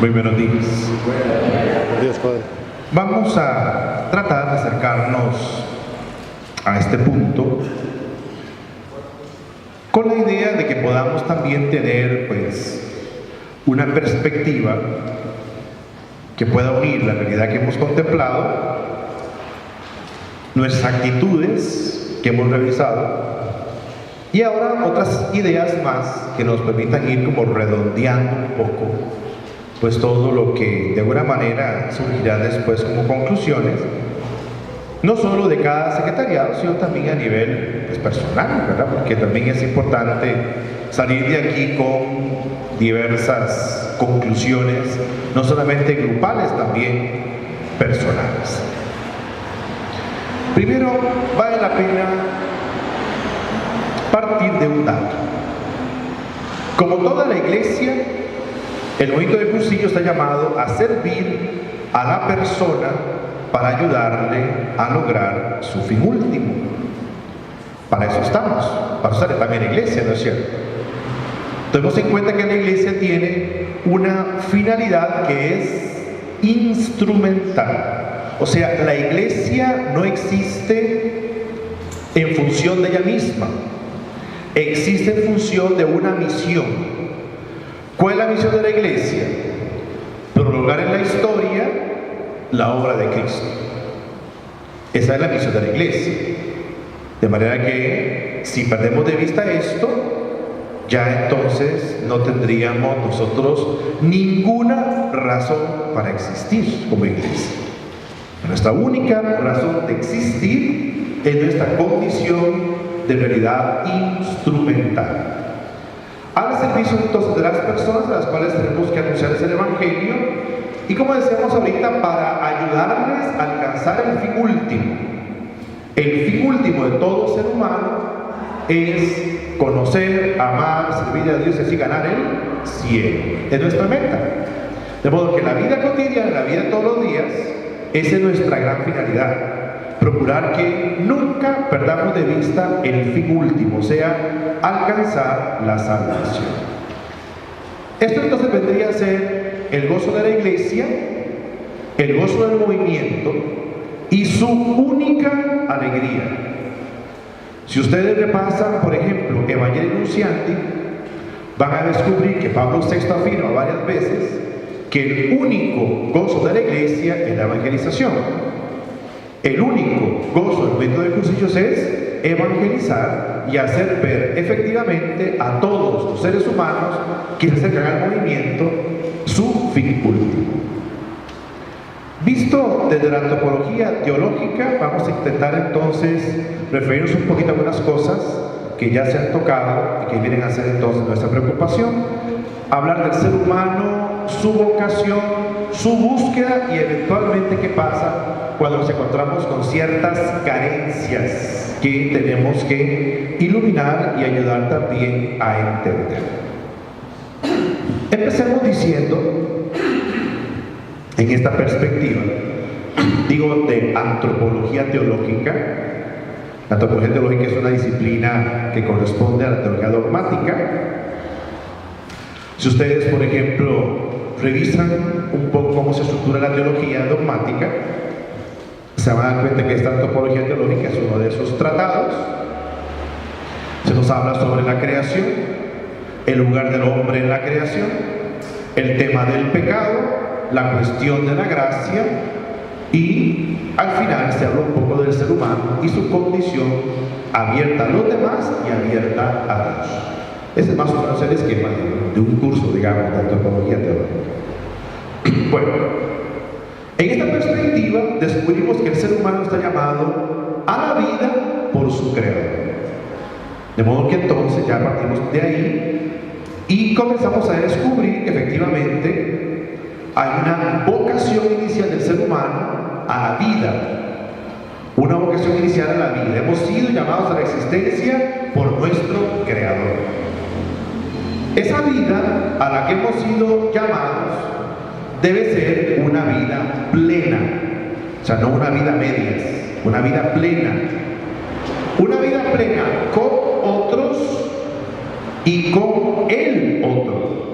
Muy buenos días. Buenos días, Padre. Vamos a tratar de acercarnos a este punto con la idea de que podamos también tener una perspectiva que pueda unir la realidad que hemos contemplado, nuestras actitudes que hemos revisado y ahora otras ideas más que nos permitan ir como redondeando un poco todo lo que de alguna manera surgirá después como conclusiones, no solo de cada secretariado, sino también a nivel personal, ¿verdad? Porque también es importante salir de aquí con diversas conclusiones, no solamente grupales, también personales. Primero, vale la pena partir de un dato. Como toda la iglesia, el movimiento de Cursillo está llamado a servir a la persona para ayudarle a lograr su fin último. Para eso estamos, para usar también la iglesia, ¿no es cierto? Tenemos en cuenta que la iglesia tiene una finalidad que es instrumental. O sea, la iglesia no existe en función de ella misma, existe en función de una misión. ¿Cuál es la misión de la iglesia? Prolongar en la historia la obra de Cristo. Esa es la misión de la iglesia. De manera que si perdemos de vista esto, ya entonces no tendríamos nosotros ninguna razón para existir como iglesia. Nuestra única razón de existir es nuestra condición de realidad instrumental, al servicio entonces de las personas a las cuales tenemos que anunciarles el Evangelio y, como decíamos ahorita, para ayudarles a alcanzar el fin último. El fin último de todo ser humano es conocer, amar, servir a Dios y así ganar el cielo. Es nuestra meta. De modo que la vida cotidiana, la vida de todos los días, esa es nuestra gran finalidad. Procurar que nunca perdamos de vista el fin último, o sea, alcanzar la salvación. Esto entonces vendría a ser el gozo de la iglesia, el gozo del movimiento y su única alegría. Si ustedes repasan, por ejemplo, Evangelii Nuntiandi, van a descubrir que Pablo VI afirma varias veces que el único gozo de la iglesia es la evangelización. El único gozo del método de Cursillos es evangelizar y hacer ver efectivamente a todos los seres humanos que se acercan al movimiento su fin último. Visto desde la antropología teológica, vamos a intentar entonces referirnos un poquito a algunas cosas que ya se han tocado y que vienen a ser entonces nuestra preocupación. Hablar del ser humano, su vocación, su búsqueda y eventualmente qué pasa cuando nos encontramos con ciertas carencias que tenemos que iluminar y ayudar también a entender. Empecemos diciendo, en esta perspectiva, digo de antropología teológica. La antropología teológica es una disciplina que corresponde a la teología dogmática. Si ustedes, por ejemplo, revisan un poco cómo se estructura la teología dogmática, se van a dar cuenta que esta antropología teológica es uno de esos tratados. Se nos habla sobre la creación, el lugar del hombre en la creación, el tema del pecado, la cuestión de la gracia y al final se habla un poco del ser humano y su condición abierta a los demás y abierta a Dios. Ese es más o menos el esquema de un curso, digamos, de antropología teológica. Bueno, en esta perspectiva descubrimos que el ser humano está llamado a la vida por su creador. De modo que entonces ya partimos de ahí y comenzamos a descubrir que efectivamente hay una vocación inicial del ser humano a la vida. Una vocación inicial a la vida. Hemos sido llamados a la existencia por nuestro creador. Esa vida a la que hemos sido llamados debe ser una vida plena, o sea, no una vida a medias, una vida plena. Una vida plena con otros y con el otro.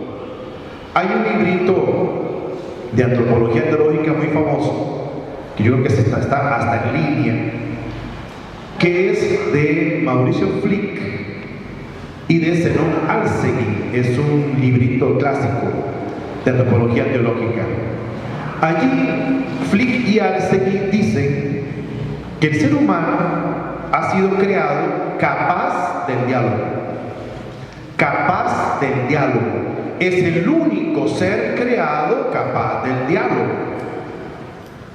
Hay un librito de antropología teológica muy famoso, que yo creo que está hasta en línea, que es de Mauricio Flick y de Zenón Alsegui. Es un librito clásico de antropología teológica. Allí Flick y Alsegui dicen que el ser humano ha sido creado capaz del diálogo. Capaz del diálogo. Es el único ser creado capaz del diálogo.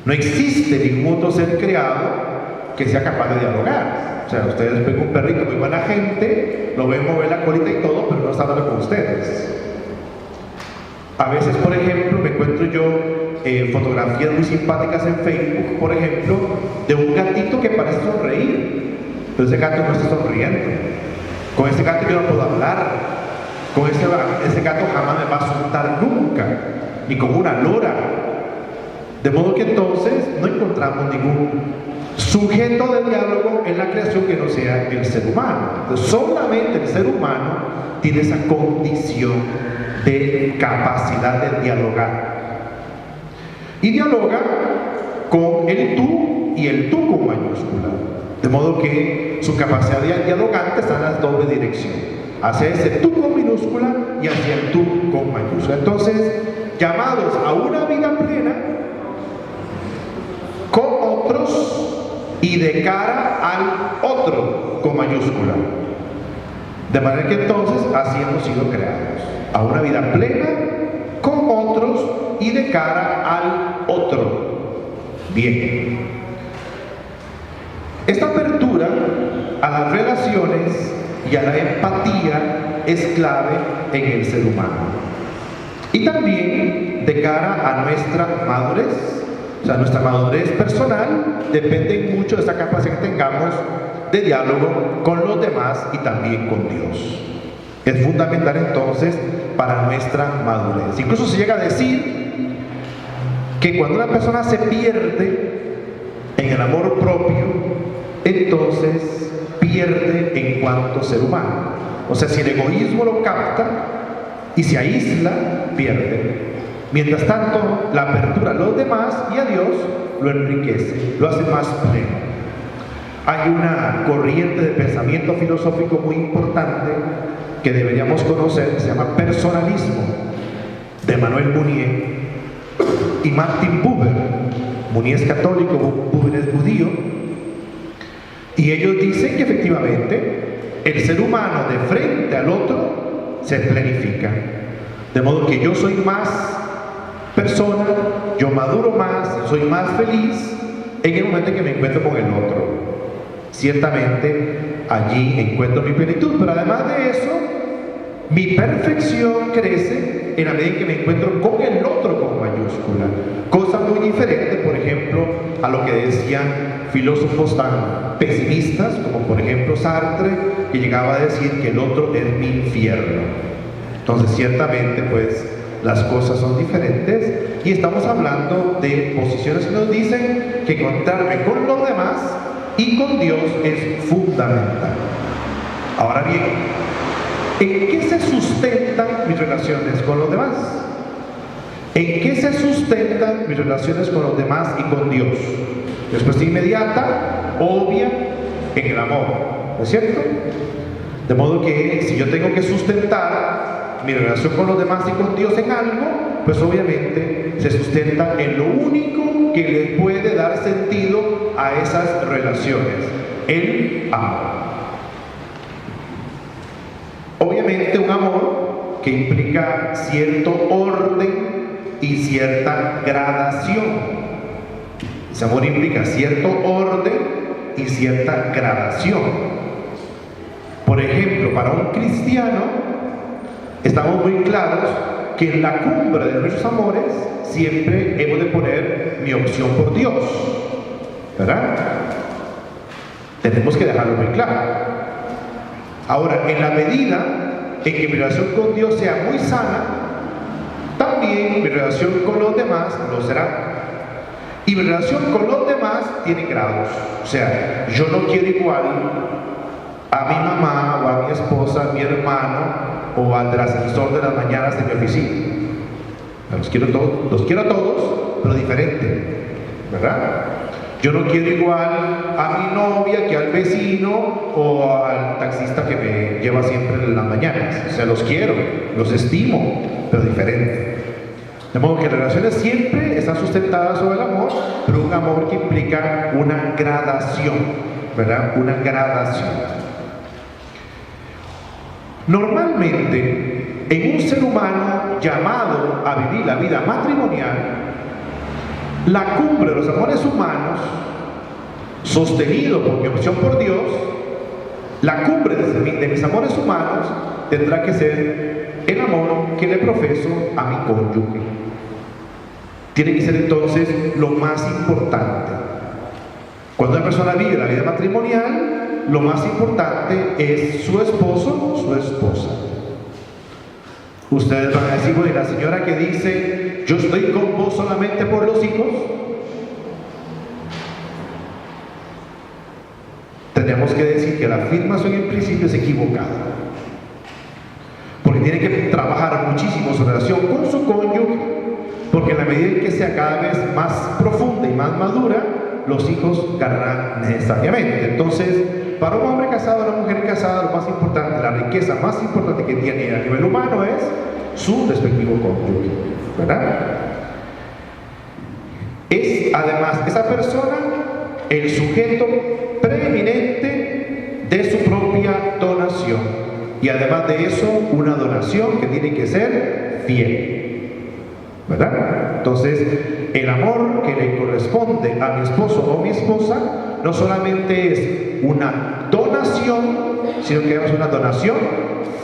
No existe ningún otro ser creado que sea capaz de dialogar. O sea, ustedes ven un perrito muy buena gente, lo ven mover la colita y todo, pero no está hablando con ustedes. A veces, por ejemplo, me encuentro yo fotografías muy simpáticas en Facebook, por ejemplo, de un gatito que parece sonreír, pero ese gato no está sonriendo. Con ese gato yo no puedo hablar. Con ese gato jamás me va a asustar nunca, ni con una lora. De modo que entonces no encontramos ningún sujeto de diálogo en la creación que no sea el ser humano. Entonces, solamente el ser humano tiene esa condición de capacidad de dialogar. Y dialoga con el tú y el tú con mayúscula. De modo que su capacidad de dialogante está en las doble direcciones. Hacia ese tú con minúscula y hacia el tú con mayúscula. Entonces, llamados a una vida plena con otros y de cara al otro con mayúscula. De manera que entonces así hemos sido creados. A una vida plena con otros y de cara al otro. Bien. Esta apertura a las relaciones y a la empatía es clave en el ser humano. Y también de cara a nuestra madurez. O sea, nuestra madurez personal depende mucho de esa capacidad que tengamos de diálogo con los demás y también con Dios. Es fundamental entonces para nuestra madurez. Incluso se llega a decir que cuando una persona se pierde en el amor propio, entonces pierde en cuanto ser humano. O sea, si el egoísmo lo capta y se aísla, pierde. Mientras tanto, la apertura a los demás y a Dios lo enriquece, lo hace más pleno. Hay una corriente de pensamiento filosófico muy importante que deberíamos conocer, que se llama personalismo, de Emmanuel Mounier y Martin Buber. Mounier es católico, Buber es judío, y ellos dicen que efectivamente el ser humano de frente al otro se planifica. De modo que yo soy más persona, yo maduro más, soy más feliz en el momento en que me encuentro con el otro. Ciertamente allí encuentro mi plenitud, pero además de eso, mi perfección crece en la medida en que me encuentro con el otro con mayúscula. Cosa muy diferente, por ejemplo, a lo que decían filósofos tan pesimistas, como por ejemplo Sartre, que llegaba a decir que el otro es mi infierno. Entonces, ciertamente, pues, las cosas son diferentes y estamos hablando de posiciones que nos dicen que encontrarme con los demás y con Dios es fundamental. Ahora bien, ¿en qué se sustentan mis relaciones con los demás? ¿En qué se sustentan mis relaciones con los demás y con Dios? Respuesta inmediata, obvia, en el amor, ¿no es cierto? De modo que si yo tengo que sustentar mi relación con los demás y con Dios en algo, pues obviamente se sustenta en lo único que le puede dar sentido a esas relaciones, el amor. Obviamente un amor que implica cierto orden y cierta gradación. Ese amor implica cierto orden y cierta gradación. Por ejemplo, para un cristiano, estamos muy claros que en la cumbre de nuestros amores siempre hemos de poner mi opción por Dios, ¿verdad? Tenemos que dejarlo muy claro. Ahora, en la medida en que mi relación con Dios sea muy sana, también mi relación con los demás lo será. Y mi relación con los demás tiene grados. O sea, yo no quiero igual a mi mamá o a mi esposa, a mi hermano o al del ascensor de las mañanas de mi oficina. Los quiero a todos, pero diferente, ¿verdad? Yo no quiero igual a mi novia que al vecino o al taxista que me lleva siempre en las mañanas. O sea, los quiero, los estimo, pero diferente. De modo que las relaciones siempre están sustentadas sobre el amor, pero un amor que implica una gradación, ¿verdad? Una gradación. Normalmente, en un ser humano llamado a vivir la vida matrimonial, la cumbre de los amores humanos, sostenido por mi opción por Dios, la cumbre de mis amores humanos tendrá que ser el amor que le profeso a mi cónyuge. Tiene que ser entonces lo más importante. Cuando una persona vive la vida matrimonial, lo más importante es su esposo, su esposa. Ustedes van a decir, bueno, y la señora que dice, yo estoy con vos solamente por los hijos. Tenemos que decir que la afirmación en principio es equivocada. Porque tiene que trabajar muchísimo su relación con su cónyuge, porque en la medida en que sea cada vez más profunda y más madura, los hijos ganarán necesariamente. Entonces, para un hombre casado o una mujer casada, lo más importante, la riqueza más importante que tiene a nivel humano es su respectivo cónyuge, ¿verdad? Es además esa persona el sujeto preeminente de su propia donación, y además de eso, una donación que tiene que ser fiel, ¿verdad? Entonces, el amor que le corresponde a mi esposo o mi esposa no solamente es una donación, sino que es una donación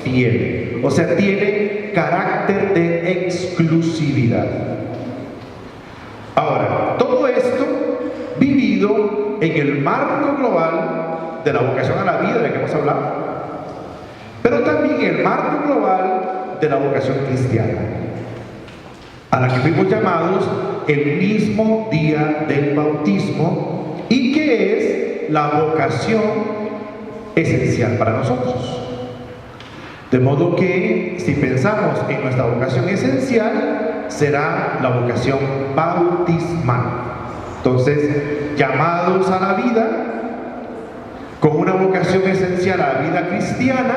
fiel. O sea, tiene carácter de exclusividad. Ahora, todo esto vivido en el marco global de la vocación a la vida de la que hemos hablado, pero también en el marco global de la vocación cristiana, a la que fuimos llamados el mismo día del bautismo, y que es la vocación esencial para nosotros. De modo que si pensamos en nuestra vocación esencial, será la vocación bautismal. Entonces, llamados a la vida con una vocación esencial a la vida cristiana,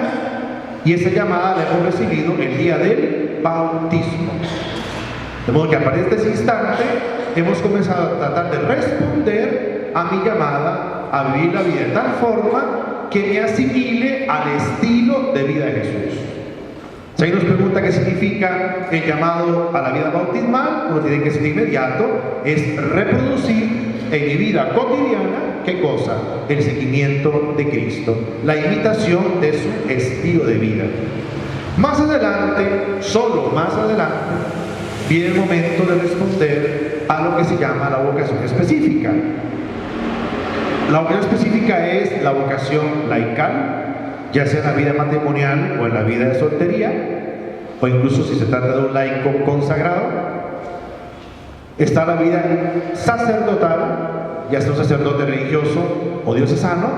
y esa llamada la hemos recibido el día del bautismo. De modo que a partir de ese instante hemos comenzado a tratar de responder a mi llamada a vivir la vida de tal forma que me asimile al estilo de vida de Jesús. Si alguien nos pregunta qué significa el llamado a la vida bautismal, uno tiene que decir de inmediato, es reproducir en mi vida cotidiana, ¿qué cosa? El seguimiento de Cristo, la imitación de su estilo de vida. Más adelante, solo más adelante, viene el momento de responder a lo que se llama la vocación específica. La vocación específica es la vocación laical, ya sea en la vida matrimonial o en la vida de soltería, o incluso si se trata de un laico consagrado. Está la vida sacerdotal, ya sea un sacerdote religioso o diocesano,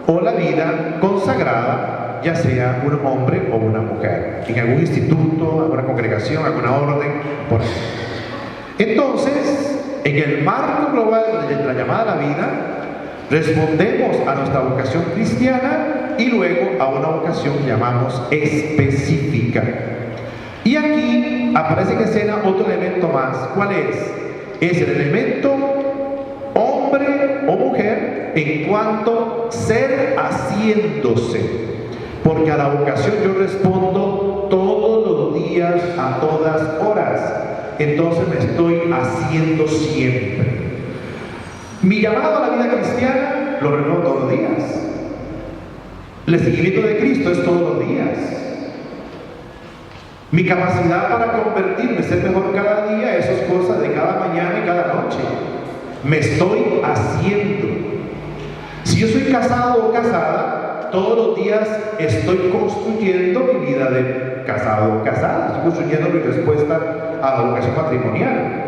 o la vida consagrada, ya sea un hombre o una mujer, en algún instituto, alguna congregación, alguna orden, por ejemplo. Entonces, en el marco global de la llamada a la vida, respondemos a nuestra vocación cristiana y luego a una vocación que llamamos específica. Y aquí aparece en escena otro elemento más. ¿Cuál es? Es el elemento hombre o mujer en cuanto ser haciéndose. Porque a la vocación yo respondo todos los días, a todas horas. Entonces me estoy haciendo siempre. Mi llamado a la vida cristiana lo renuevo todos los días. El seguimiento de Cristo es todos los días. Mi capacidad para convertirme, ser mejor cada día, eso es cosa de cada mañana y cada noche. Me estoy haciendo. Si yo soy casado o casada, todos los días estoy construyendo mi vida de casado o casada. Estoy construyendo mi respuesta a la vocación matrimonial.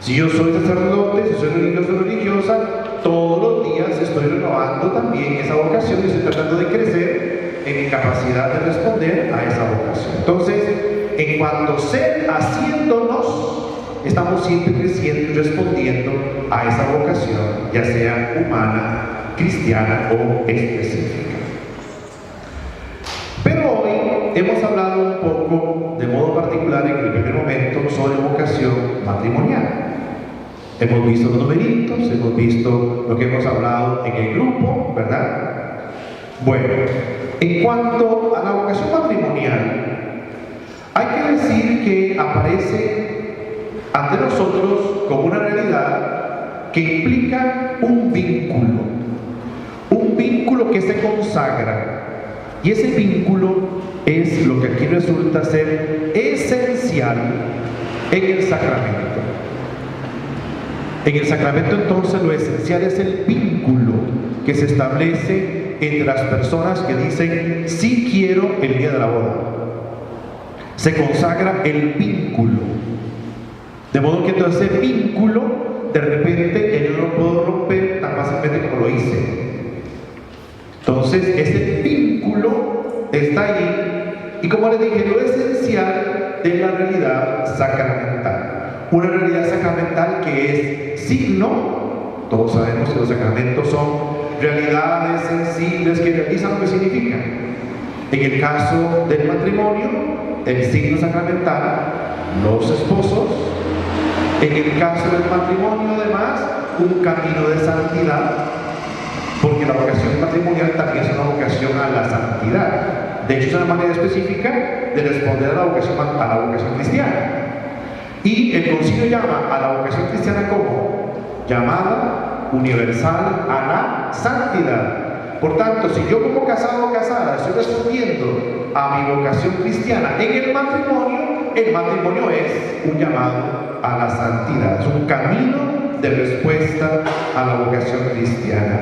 Si yo soy sacerdote, si soy religioso o religiosa, todos los días estoy renovando también esa vocación y estoy tratando de crecer en mi capacidad de responder a esa vocación. Entonces, en cuanto ser haciéndonos, estamos siempre creciendo y respondiendo a esa vocación, ya sea humana, cristiana o específica. Pero hoy hemos hablado un poco, de modo particular en el primer momento, sobre vocación matrimonial. Hemos visto los numeritos, hemos visto lo que hemos hablado en el grupo, ¿verdad? Bueno, en cuanto a la vocación matrimonial, hay que decir que aparece ante nosotros como una realidad que implica un vínculo que se consagra, y ese vínculo es lo que aquí resulta ser esencial en el sacramento. En el sacramento entonces lo esencial es el vínculo que se establece entre las personas que dicen sí quiero el día de la boda. Se consagra el vínculo, de modo que entonces ese vínculo de repente yo no lo puedo romper tan fácilmente como lo hice. Entonces ese vínculo está ahí, y como les dije, lo esencial de la realidad sacramental. Una realidad sacramental que es signo. Todos sabemos que los sacramentos son realidades sensibles que realizan lo que significan. En el caso del matrimonio, el signo sacramental, los esposos. En el caso del matrimonio, además, un camino de santidad, porque la vocación matrimonial también es una vocación a la santidad. De hecho, es una manera específica de responder a la vocación cristiana. Y el concilio llama a la vocación cristiana como llamada universal a la santidad. Por tanto, si yo como casado o casada estoy respondiendo a mi vocación cristiana en el matrimonio es un llamado a la santidad, es un camino de respuesta a la vocación cristiana.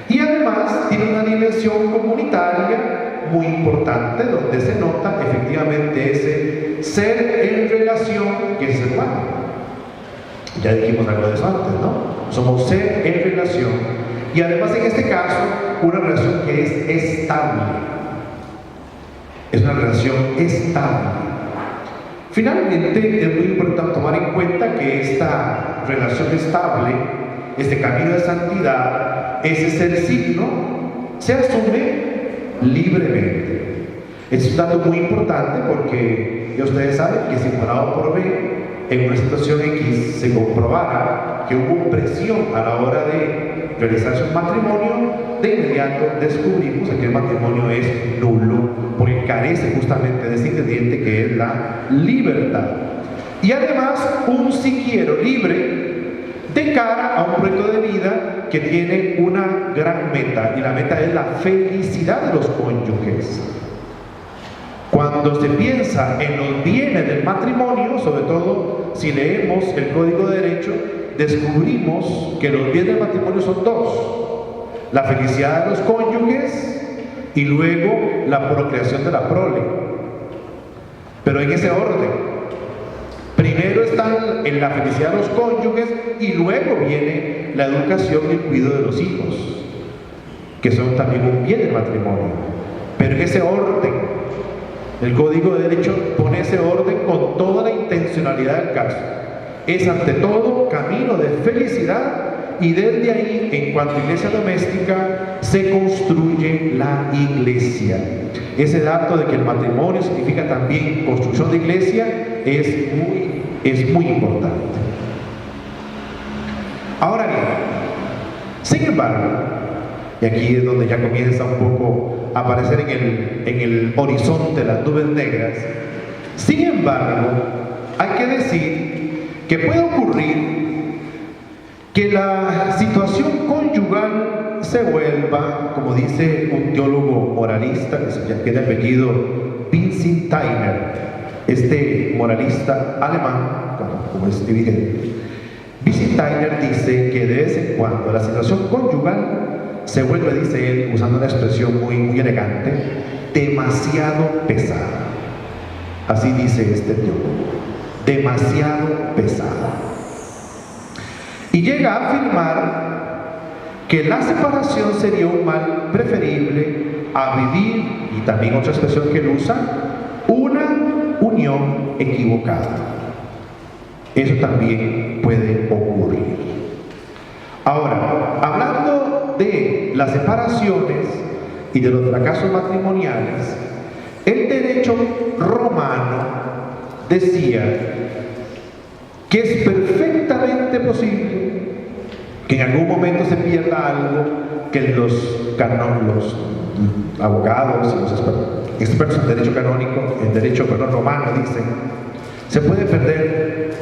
Y además tiene una dimensión comunitaria muy importante, donde se nota efectivamente ese ser en relación que es el humano. Ya dijimos algo de eso antes, ¿no? Somos ser en relación, y además en este caso una relación que es estable. Es una relación estable. Finalmente es muy importante tomar en cuenta que esta relación estable, este camino de santidad, ese ser signo, se asume libremente. Es un dato muy importante porque ya ustedes saben que si por A o por B, en una situación X se comprobara que hubo presión a la hora de realizarse un matrimonio, de inmediato descubrimos que el matrimonio es nulo, porque carece justamente de ese ingrediente que es la libertad. Y además un si quiero libre de cara a un proyecto de vida que tiene una gran meta, y la meta es la felicidad de los cónyuges. Cuando se piensa en los bienes del matrimonio, sobre todo si leemos el Código de Derecho, descubrimos que los bienes del matrimonio son dos: la felicidad de los cónyuges y luego la procreación de la prole. Pero en ese orden. Primero están en la felicidad de los cónyuges y luego viene la educación y el cuidado de los hijos, que son también un bien del matrimonio. Pero en ese orden, el Código de Derecho pone ese orden con toda la intencionalidad del caso. Es ante todo camino de felicidad, y desde ahí, en cuanto a iglesia doméstica, se construye la iglesia. Ese dato de que el matrimonio significa también construcción de iglesia es muy importante. Ahora bien, sin embargo, y aquí es donde ya comienza un poco a aparecer en el horizonte las nubes negras, sin embargo, hay que decir que puede ocurrir que la situación conyugal se vuelva, como dice un teólogo moralista que de apellido Wittgenstein, este moralista alemán, como es evidente. Wittgenstein dice que de vez en cuando la situación conyugal se vuelve, dice él, usando una expresión muy elegante, demasiado pesada. Así dice este teólogo, demasiado pesada. Y llega a afirmar que la separación sería un mal preferible a vivir, y también otra expresión que él usa, una unión equivocada. Eso también puede ocurrir. Ahora, hablando de las separaciones y de los fracasos matrimoniales, el derecho romano decía que es perfectamente posible que en algún momento se pierda algo, que los abogados y los expertos en derecho canónico, en derecho romano dicen, se puede perder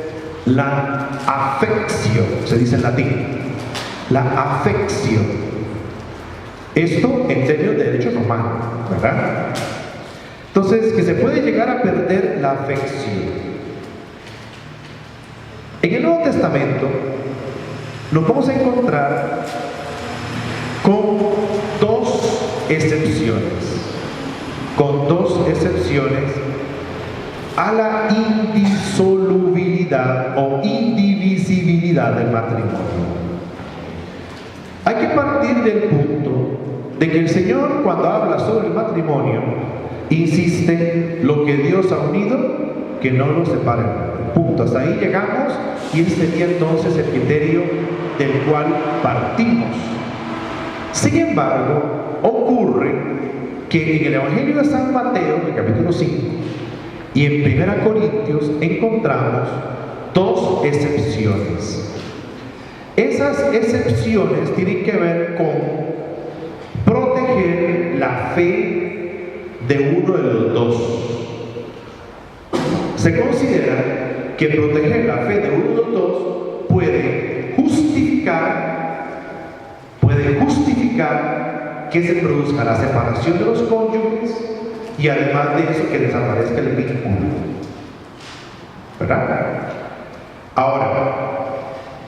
la afección, se dice en latín, la afección. Esto en términos de derecho romano, ¿verdad? Entonces, que se puede llegar a perder la afección. En el Nuevo Testamento nos vamos a encontrar con dos excepciones a la indisolubilidad o indivisibilidad del matrimonio. Hay que partir del punto de que el Señor, cuando habla sobre el matrimonio, insiste: lo que Dios ha unido, que no lo separen. Punto. Hasta ahí llegamos, y ese sería entonces el criterio del cual partimos. Sin embargo, ocurre que en el Evangelio de San Mateo, en el capítulo 5, y en 1 Corintios encontramos dos excepciones. Esas excepciones tienen que ver con proteger la fe de uno de los dos. Se considera que proteger la fe de uno de los dos puede justificar que se produzca la separación de los cónyuges, y además de eso que desaparezca el vínculo, ¿verdad? Ahora,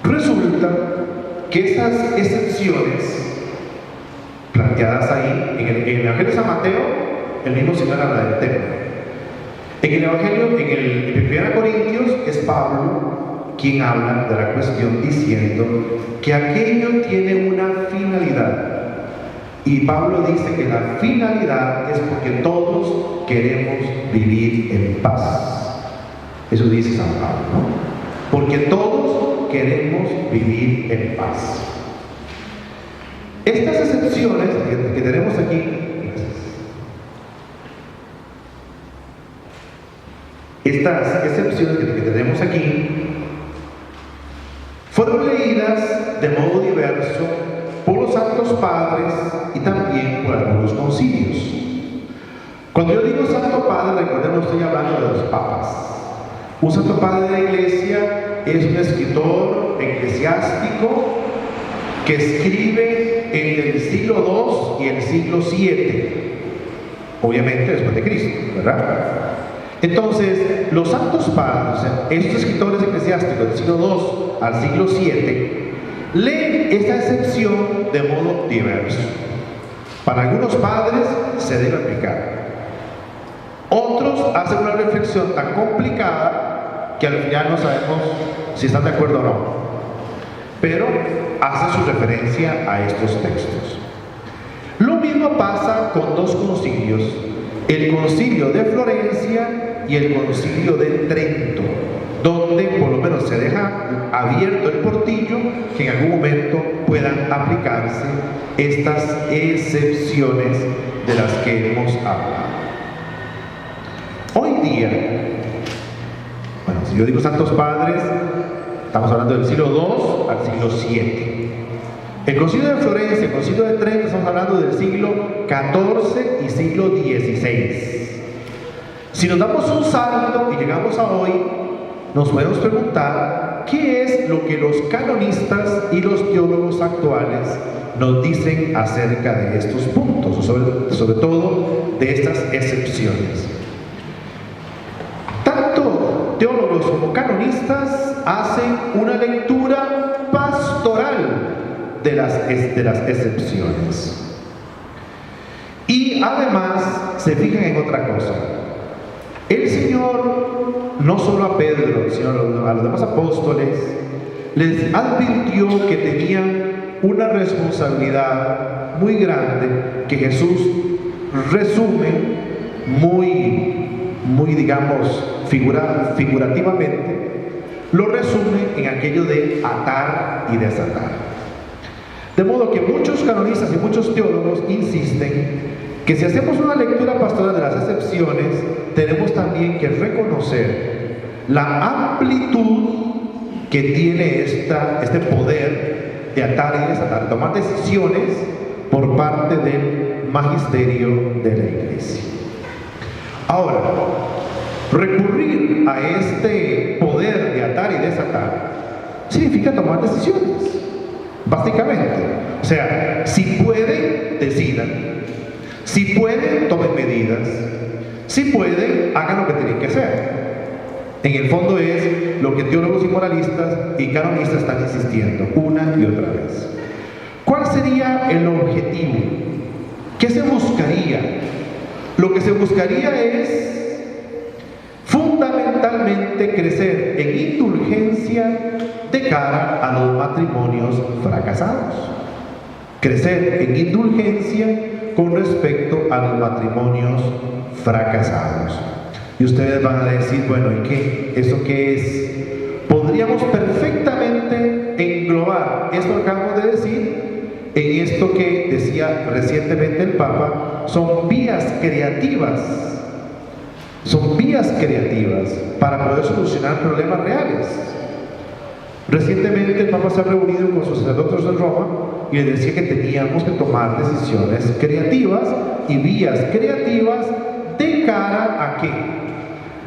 resulta que esas excepciones planteadas ahí en el Evangelio de San Mateo, el mismo Señor habla del tema. En el Evangelio, en 1 Corintios, es Pablo quien habla de la cuestión, diciendo que aquello tiene una finalidad. Y Pablo dice que la finalidad es porque todos queremos vivir en paz. Eso dice San Pablo, ¿no? Porque todos queremos vivir en paz. Estas excepciones que tenemos aquí, que tenemos aquí, fueron leídas de modo diverso por los santos padres y también por algunos concilios. Cuando yo digo santo padre, recordemos, estoy hablando de los papas. Un santo padre de la iglesia es un escritor eclesiástico que escribe entre el siglo II y el siglo VII, obviamente después de Cristo, ¿verdad? Entonces, los santos padres, estos escritores eclesiásticos del siglo II al siglo VII, leen esta excepción de modo diverso. Para algunos padres se debe aplicar. Otros hacen una reflexión tan complicada que al final no sabemos si están de acuerdo o no, pero hacen su referencia a estos textos. Lo mismo pasa con dos concilios: el concilio de Florencia y el concilio de Trento, donde por lo menos se deja abierto el portillo que en algún momento puedan aplicarse estas excepciones de las que hemos hablado. Hoy día, bueno, si yo digo santos padres, estamos hablando del siglo II al siglo VII. El concilio de Florencia, el concilio de Trento, estamos hablando del siglo XIV y siglo XVI. Si nos damos un salto y llegamos a hoy, nos podemos preguntar qué es lo que los canonistas y los teólogos actuales nos dicen acerca de estos puntos, sobre todo de estas excepciones. Tanto teólogos como canonistas hacen una lectura pastoral de las excepciones, y además se fijan en otra cosa. El Señor, no solo a Pedro, sino a los demás apóstoles, les advirtió que tenían una responsabilidad muy grande, que Jesús resume muy muy digamos, figurativamente, lo resume en aquello de atar y desatar. De modo que muchos canonistas y muchos teólogos insisten que si hacemos una lectura pastoral de las excepciones, tenemos también que reconocer la amplitud que tiene este poder de atar y desatar, tomar decisiones por parte del magisterio de la Iglesia. Ahora, recurrir a este poder de atar y desatar significa tomar decisiones, básicamente. O sea, si pueden, decidan. Si pueden, tomen medidas. Si pueden, hagan lo que tienen que hacer. En el fondo es lo que teólogos y moralistas y canonistas están insistiendo una y otra vez. ¿Cuál sería el objetivo? ¿Qué se buscaría? Lo que se buscaría es fundamentalmente crecer en indulgencia de cara a los matrimonios fracasados. Crecer en indulgencia con respecto a los matrimonios fracasados. Y ustedes van a decir, bueno, ¿y qué? ¿Eso qué es? Podríamos perfectamente englobar esto que acabamos de decir en esto que decía recientemente el Papa, son vías creativas para poder solucionar problemas reales. Recientemente el Papa se ha reunido con sus sacerdotes de Roma y les decía que teníamos que tomar decisiones creativas y vías creativas de cara a qué?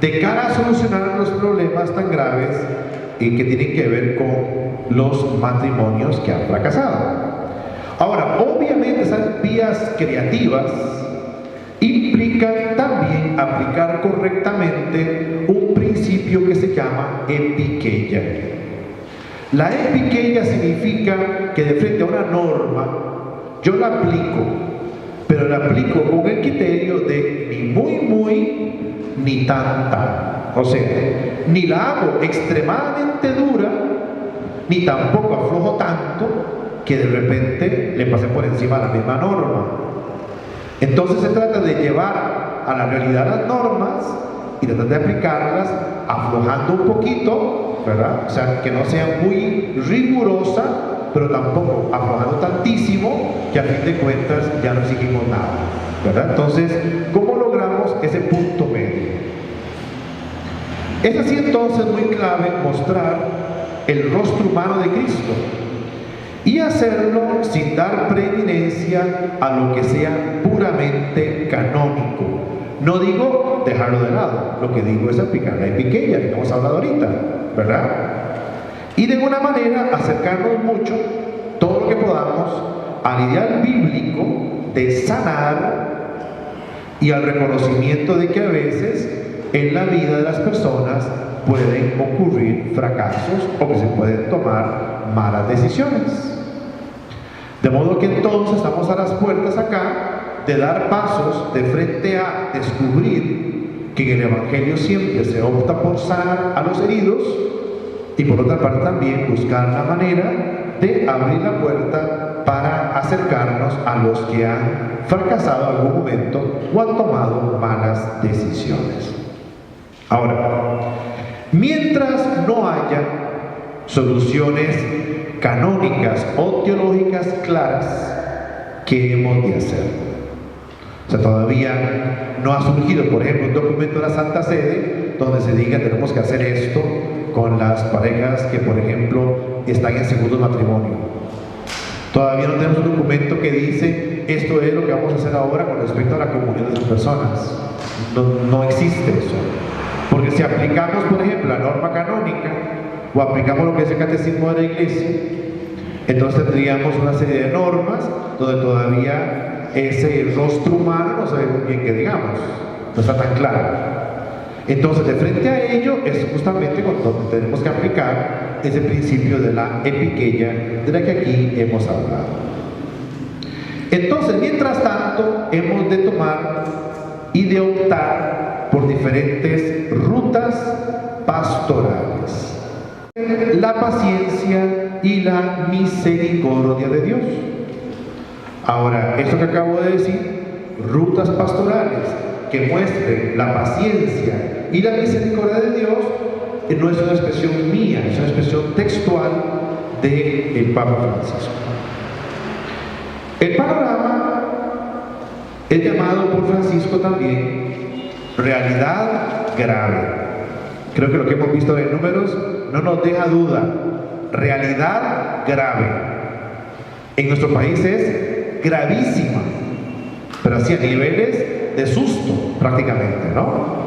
De cara a solucionar los problemas tan graves que tienen que ver con los matrimonios que han fracasado. Ahora, obviamente esas vías creativas implican también aplicar correctamente un principio que se llama epikeia. La epikeia significa que de frente a una norma yo la aplico, pero la aplico con el criterio de ni muy ni tan. O sea, ni la hago extremadamente dura, ni tampoco aflojo tanto que de repente le pase por encima la misma norma. Entonces se trata de llevar a la realidad las normas y tratar de aplicarlas aflojando un poquito, ¿verdad? O sea, que no sea muy rigurosa, pero tampoco aflojando tantísimo que a fin de cuentas ya no exigimos nada, ¿verdad? Entonces, ¿cómo logramos ese punto medio? Es así entonces muy clave mostrar el rostro humano de Cristo y hacerlo sin dar preeminencia a lo que sea puramente canónico. No digo dejarlo de lado, lo que digo es aplicar la epikeia que hemos hablado ahorita, ¿verdad? Y de alguna manera acercarnos mucho, todo lo que podamos, al ideal bíblico de sanar y al reconocimiento de que a veces en la vida de las personas pueden ocurrir fracasos o que se pueden tomar malas decisiones. De modo que entonces estamos a las puertas acá de dar pasos de frente a descubrir que en el Evangelio siempre se opta por sanar a los heridos y por otra parte también buscar la manera de abrir la puerta para acercarnos a los que han fracasado en algún momento o han tomado malas decisiones. Ahora, mientras no haya soluciones canónicas o teológicas claras, ¿qué hemos de hacer? O sea, todavía no ha surgido, por ejemplo, un documento de la Santa Sede donde se diga tenemos que hacer esto con las parejas que, por ejemplo, están en segundo matrimonio. Todavía no tenemos un documento que dice esto es lo que vamos a hacer ahora con respecto a la comunión de las personas. No existe eso. Porque si aplicamos, por ejemplo, la norma canónica o aplicamos lo que es el catecismo de la Iglesia, entonces tendríamos una serie de normas donde todavía ese rostro humano no sabemos bien qué digamos, no está tan claro. Entonces, de frente a ello es justamente cuando tenemos que aplicar ese principio de la epikeia de la que aquí hemos hablado. Entonces, mientras tanto, hemos de tomar y de optar por diferentes rutas pastorales. La paciencia y la misericordia de Dios. Ahora, esto que acabo de decir, rutas pastorales, que muestre la paciencia y la misericordia de Dios no es una expresión mía, es una expresión textual del Papa Francisco. El panorama es llamado por Francisco también realidad grave. Creo que lo que hemos visto en Números no nos deja duda. Realidad grave. En nuestro país es gravísima, pero así a niveles de susto prácticamente, ¿no?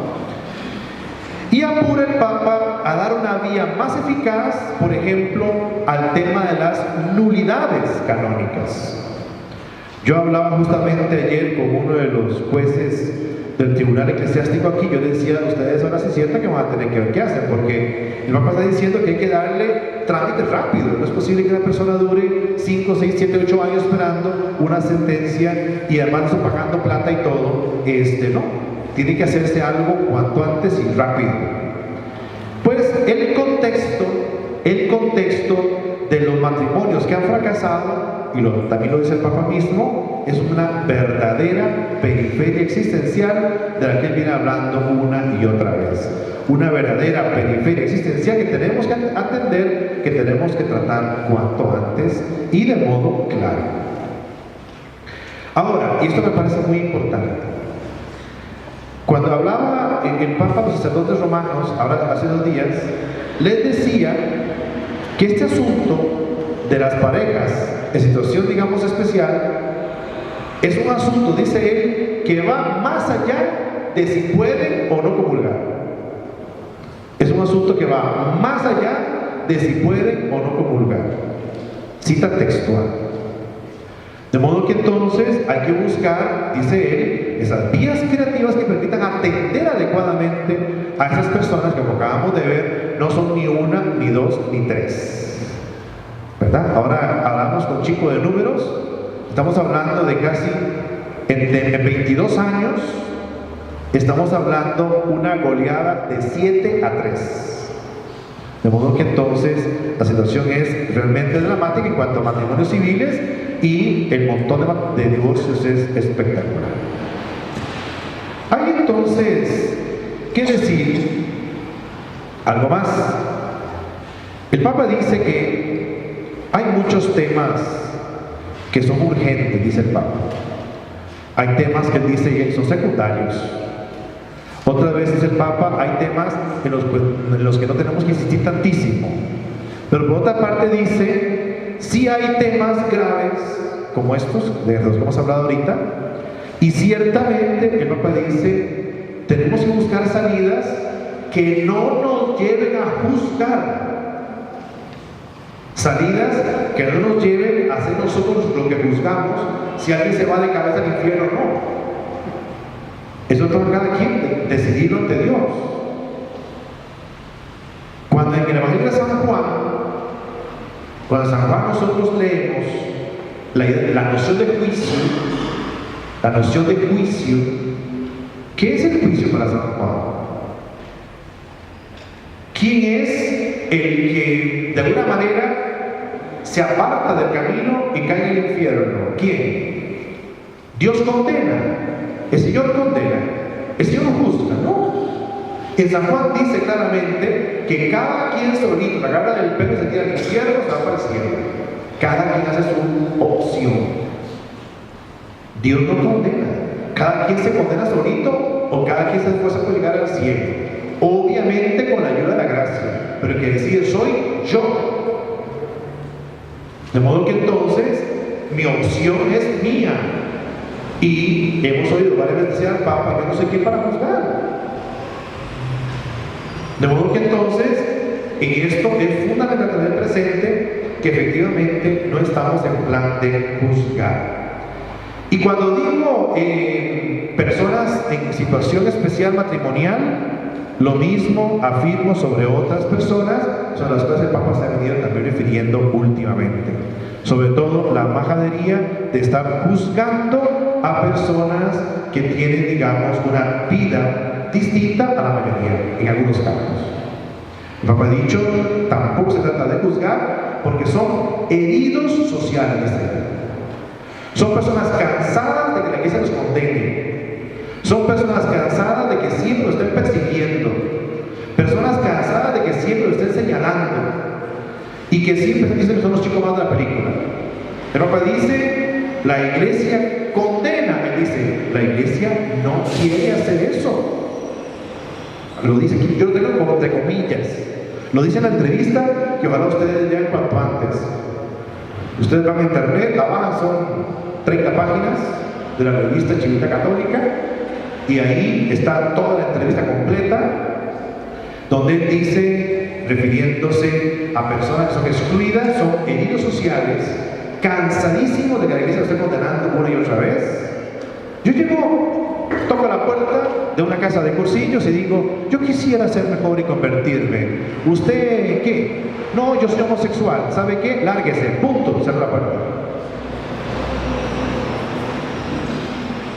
Y apura el Papa a dar una vía más eficaz, por ejemplo, al tema de las nulidades canónicas. Yo hablaba justamente ayer con uno de los jueces del Tribunal Eclesiástico aquí. Yo decía, ustedes ahora se sientan que van a tener que ver qué hacen, porque el Papa está diciendo que hay que darle trámite rápido. No es posible que una persona dure 5, 6, 7, 8 años esperando una sentencia y además está pagando plata y todo. No, tiene que hacerse algo cuanto antes y rápido. Pues el contexto de los matrimonios que han fracasado, y también lo dice el Papa mismo, es una verdadera periferia existencial de la que él viene hablando una y otra vez. Una verdadera periferia existencial que tenemos que atender, que tenemos que tratar cuanto antes y de modo claro. Ahora, y esto me parece muy importante, cuando hablaba el Papa a los sacerdotes romanos, ahora hace 2 días, les decía que este asunto de las parejas en situación, digamos, especial, es un asunto, dice él, que va más allá de si pueden o no comulgar. Es un asunto que va más allá de si pueden o no comulgar. Cita textual. De modo que entonces hay que buscar, dice él, esas vías creativas que permitan atender adecuadamente a esas personas que, como acabamos de ver, no son ni una, ni dos, ni tres. ¿Verdad? Ahora hablamos con Chico de números, estamos hablando de casi, en 22 años, estamos hablando una goleada de 7-3. De modo que entonces la situación es realmente dramática en cuanto a matrimonios civiles, y el montón de divorcios es espectacular. Hay entonces que decir algo más. El Papa dice que hay muchos temas que son urgentes, dice el Papa. Hay temas que él dice que son secundarios. Otra vez dice el Papa, hay temas en los que no tenemos que insistir tantísimo. Pero por otra parte dice, sí hay temas graves como estos, de los que hemos hablado ahorita, y ciertamente el Papa dice, tenemos que buscar salidas que no nos lleven a juzgar. Salidas que no nos lleven a hacer nosotros lo que juzgamos, si alguien se va de cabeza al infierno o no. Eso toca cada quien decidirlo ante Dios. Cuando en el Evangelio de San Juan, cuando en San Juan nosotros leemos la noción de juicio, ¿qué es el juicio para San Juan? ¿Quién es el que de alguna manera se aparta del camino y cae en el infierno? ¿Quién? Dios condena, el Señor condena, el Señor no juzga, ¿no? En San Juan dice claramente que cada quien solito, la agarra del pelo y se tira al infierno, se va para el cielo. Cada quien hace su opción. Dios no condena. Cada quien se condena solito o cada quien se esfuerza por llegar al cielo. Obviamente con la ayuda de la gracia, pero el que decide soy yo. De modo que entonces mi opción es mía. Y hemos oído varias veces decir al Papa, yo no sé quién para juzgar. De modo que entonces en esto es fundamental tener presente que efectivamente no estamos en plan de juzgar. Y cuando digo personas en situación especial matrimonial, lo mismo afirmo sobre otras personas, sobre las cuales el Papa se ha venido también refiriendo últimamente. Sobre todo la majadería de estar juzgando a personas que tienen, digamos, una vida distinta a la mayoría, en algunos casos. El Papa ha dicho, tampoco se trata de juzgar, porque son heridos sociales de este mundo. Son personas cansadas de que la Iglesia los condene. Son personas cansadas de que siempre lo estén persiguiendo, personas cansadas de que siempre lo estén señalando y que siempre dicen que son los chicos más de la película. El Papa dice, la iglesia condena, él dice, la iglesia no quiere hacer eso. Lo dice aquí, yo lo tengo como entre comillas. Lo dice en la entrevista que ojalá ustedes lean cuanto antes. Ustedes van a internet, la bajan, son 30 páginas de la revista Chivita Católica y ahí está toda la entrevista completa donde él dice, refiriéndose a personas que son excluidas, son heridos sociales, cansadísimos de que la iglesia lo esté condenando una y otra vez. Yo llego, toco la puerta de una casa de cursillos y digo, yo quisiera ser mejor y convertirme. ¿Usted qué? No, yo soy homosexual. ¿Sabe qué? Lárguese. Punto. Cierro la puerta.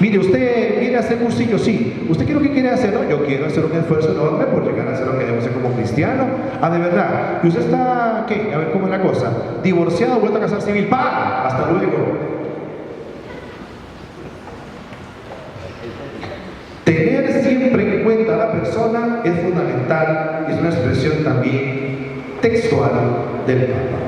Mire, ¿usted viene a hacer cursillos? Sí. ¿Usted qué es lo que quiere hacer? No, yo quiero hacer un esfuerzo enorme por llegar a hacer lo que debo hacer como cristiano. Ah, de verdad. ¿Y usted está qué? A ver cómo es la cosa. Divorciado, vuelto a casar civil. ¡Pah! Hasta luego. Tener siempre en cuenta a la persona es fundamental, es una expresión también textual del Papa.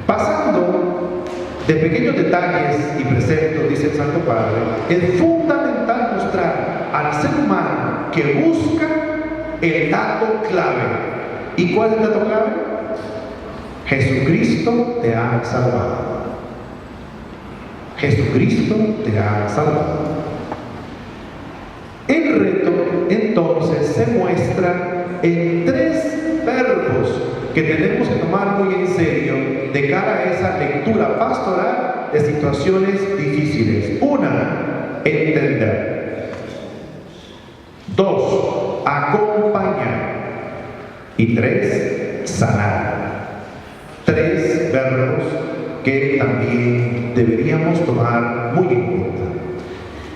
Pasando de pequeños detalles y preceptos, dice el Santo Padre, es fundamental mostrar al ser humano que busca el dato clave. ¿Y cuál es el dato clave? Jesucristo te ha salvado. Jesucristo te ha salvado. El reto entonces se muestra en 3 verbos que tenemos que tomar muy en serio de cara a esa lectura pastoral de situaciones difíciles. 1, entender. 2, acompañar. Y 3, sanar. 3 verbos que también deberíamos tomar muy en cuenta.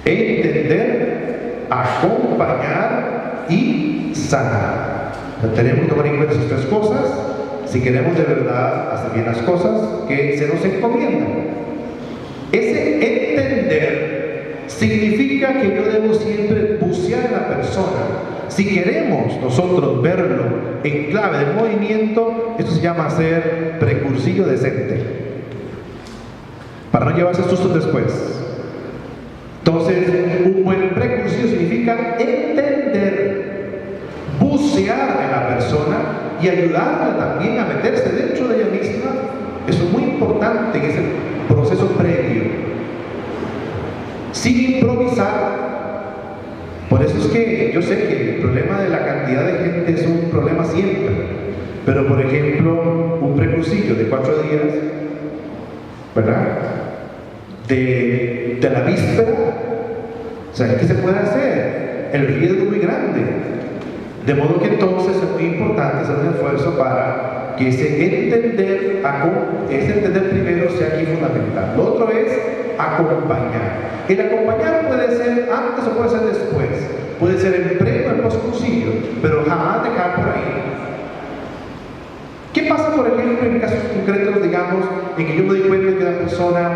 Entender, acompañar y sanar. Tenemos que tomar en cuenta esas 3 cosas si queremos de verdad hacer bien las cosas que se nos encomiendan. Ese entender significa que yo debo siempre bucear en la persona. Si queremos nosotros verlo en clave del movimiento, esto se llama ser precursillo decente, para no llevarse sustos después. Entonces, un buen precursillo significa entender, bucear en la persona y ayudarla también a meterse dentro de ella misma. Eso es muy importante en ese proceso previo, sin improvisar. Por eso es que yo sé que el problema de la cantidad de gente es un problema siempre, pero por ejemplo, un precursillo de 4 días, ¿verdad? De la víspera, o sea, ¿qué se puede hacer? El riesgo es muy grande. De modo que entonces es muy importante hacer un esfuerzo para que ese entender primero sea aquí fundamental. Lo otro es acompañar. El acompañar puede ser antes o puede ser después. Puede ser en previo o en postcursillo, pero jamás dejar por ahí. ¿Qué pasa, por ejemplo, en casos concretos, digamos, en que yo me doy cuenta que una persona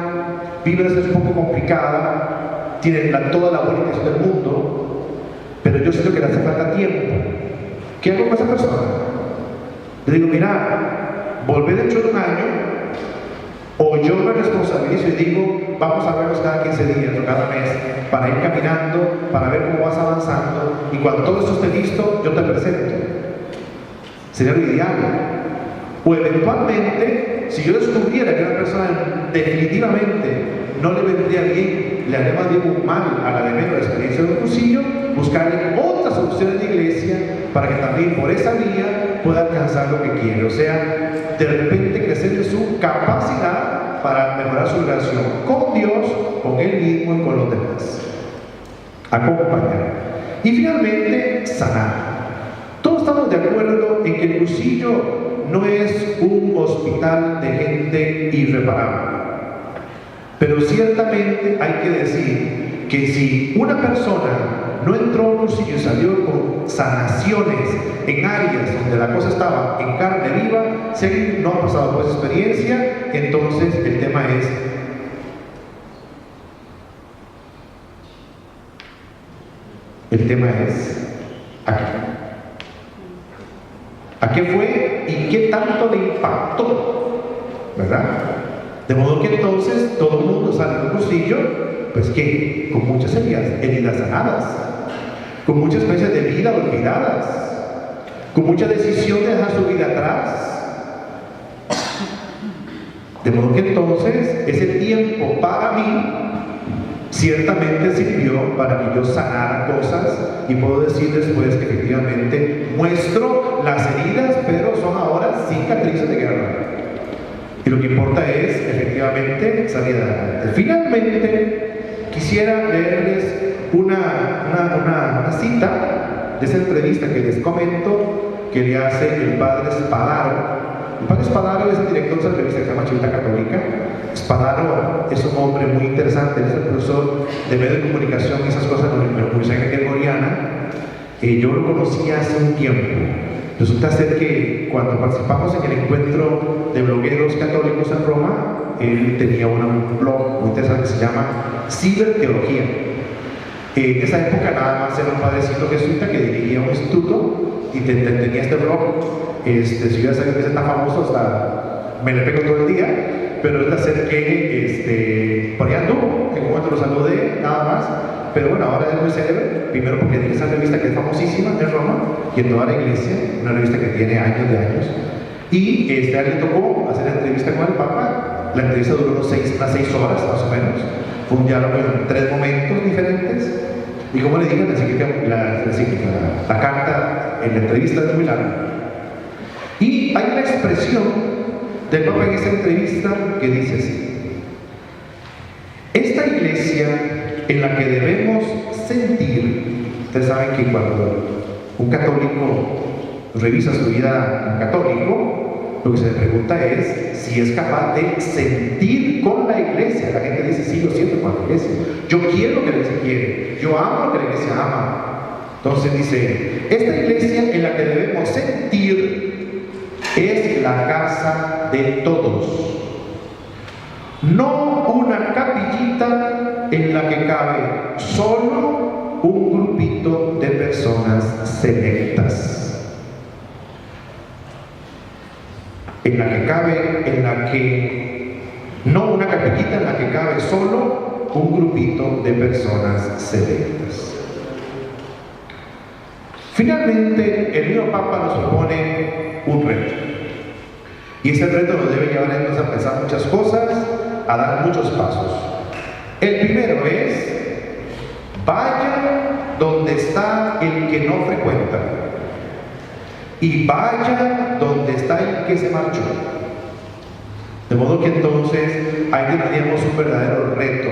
vive una situación un poco complicada, tiene toda la buena intención del mundo, pero yo siento que le hace falta tiempo? ¿Qué hago con esa persona? Le digo, mira, volvé dentro de un año, o yo me responsabilizo y digo, vamos a vernos cada 15 días o cada mes para ir caminando, para ver cómo vas avanzando, y cuando todo esto esté listo, yo te presento. Sería lo ideal. O eventualmente, si yo descubriera que una persona definitivamente no le vendría bien, le haría más bien un mal a la de menos la experiencia de un cursillo, buscarle otras opciones de iglesia para que también por esa vía pueda alcanzar lo que quiere. O sea, de repente crecer en su capacidad para mejorar su relación con Dios, con él mismo y con los demás. Acompañar. Y finalmente, sanar. Todos estamos de acuerdo en que el cursillo no es un hospital de gente irreparable. Pero ciertamente hay que decir que si una persona no entró a un cursillo y salió con sanaciones en áreas donde la cosa estaba en carne viva, si alguien no ha pasado por esa experiencia, entonces el tema es El tema es aquí. ¿A qué fue y qué tanto le impactó? ¿Verdad? De modo que entonces todo el mundo sale del bolsillo, pues que con muchas heridas sanadas, con muchas veces de vida olvidadas, con mucha decisión de dejar su vida atrás. De modo que entonces ese tiempo para mí ciertamente sirvió para que yo sanara cosas, y puedo decir después que efectivamente muestro las heridas, pero son ahora cicatrices de guerra. Y lo que importa es efectivamente salir adelante. Finalmente, quisiera leerles una cita de esa entrevista que les comento, que le hace el padre Spadaro. El padre Spadaro es el director de esa revista que se llama Chivita Católica. Spadaro es un hombre muy interesante, él es el profesor de medios de comunicación y esas cosas en la Universidad Gregoriana. Yo lo conocí hace un tiempo. Resulta ser que cuando participamos en el encuentro de blogueros católicos en Roma, él tenía un blog muy interesante que se llama Ciberteología. En esa época nada más era un padrecito jesuita que dirigía un instituto y tenía este blog. Si yo ya sabía que es tan famoso, hasta me le pego todo el día, pero es de hacer que por allá anduvo, en un momento lo saludé, nada más. Pero bueno, ahora es muy célebre, primero porque tiene esa revista que es famosísima en Roma y en toda la iglesia, una revista que tiene años de años. Y a él le tocó hacer la entrevista con el Papa. La entrevista duró unas 6 horas más o menos. Fue un diálogo en 3 momentos diferentes. Y como le dije, la carta en la entrevista es muy larga. Y hay una expresión del Papa en esta entrevista que dice así: esta iglesia en la que debemos sentir. Ustedes saben que cuando un católico revisa su vida como católico, lo que se le pregunta es si es capaz de sentir con la iglesia. La gente dice, sí, lo siento con la iglesia, yo quiero lo que la iglesia quiere, yo amo lo que la iglesia ama. Entonces dice, esta iglesia en la que debemos sentir es la casa de todos, no una capillita en la que cabe solo un grupito de personas selectas, no una capillita en la que cabe solo un grupito de personas selectas. Finalmente, el mismo Papa nos propone un reto. Y ese reto nos debe llevar entonces a pensar muchas cosas, a dar muchos pasos. El primero es, vaya donde está el que no frecuenta, y vaya donde está el que se marchó. De modo que entonces ahí tendríamos un verdadero reto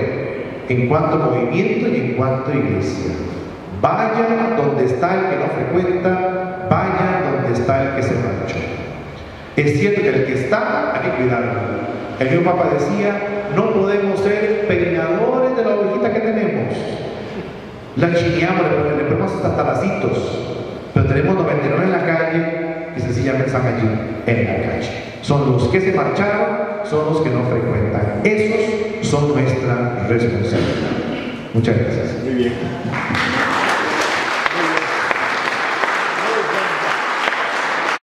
en cuanto a movimiento y en cuanto a iglesia. Vaya donde está el que no frecuenta, vaya donde está el que se marchó. Es cierto que el que está hay que cuidarlo. El mismo Papa decía, no podemos ser peinadores de la ovejita que tenemos. La chineamos, le ponemos hasta talacitos, pero tenemos 99 en la calle que sencillamente están allí en la calle. Son los que se marcharon, son los que no frecuentan. Esos son nuestra responsabilidad. Muchas gracias. Muy bien.